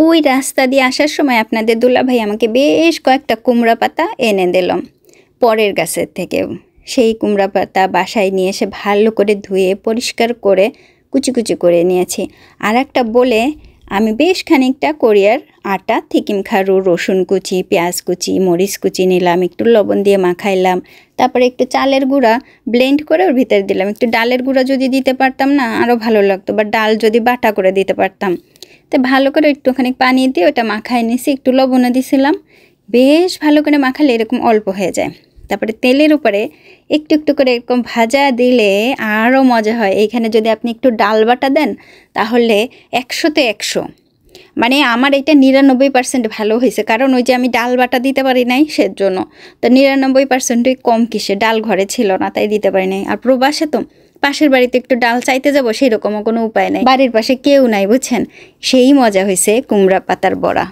ওই রাস্তা দিয়ে আসার সময় আপনাদের দুলাভাই আমাকে বেশ কয়েকটা কুমড়া পাতা এনে দিল পরের গাছের থেকে। সেই কুমড়া পাতা বাসায় নিয়ে এসে ভালো করে ধুয়ে পরিষ্কার করে কুচি কুচি করে নিয়েছি। আর একটা বলে আমি বেশ খানিকটা কোরিয়ার আটা, থিকিম খারু, রসুন কুচি, পেঁয়াজ কুচি, মরিচ কুচি নিলাম, একটু লবণ দিয়ে মাখাইলাম। তারপরে একটু চালের গুঁড়া ব্লেন্ড করে ওর ভিতরে দিলাম। একটু ডালের গুঁড়া যদি দিতে পারতাম না আরও ভালো লাগতো, বা ডাল যদি বাটা করে দিতে পারতাম। তো ভালো করে একটুখানি পানি দিয়ে ওটা মাখাই নিয়েছি, একটু লবণও দিয়েছিলাম। বেশ ভালো করে মাখালে এরকম অল্প হয়ে যায়। তারপরে তেলের উপরে একটু একটু করে এরকম ভাজা দিলে আরও মজা হয়। এইখানে যদি আপনি একটু ডাল বাটা দেন তাহলে 100তে 100। মানে আমার এটা 99% ভালো হয়েছে, কারণ ওই যে আমি ডাল বাটা দিতে পারি নাই সেজন্য। তো 99%ই কম কিসে, ডাল ঘরে ছিল না তাই দিতে পারি নাই। আর প্রবাসে তো পাশের বাড়িতে একটু ডাল চাইতে যাবো সেরকমও কোনো উপায় নাই, বাড়ির পাশে কেউ নাই বুঝছেন। সেই মজা হয়েছে কুমড়া পাতার বড়া।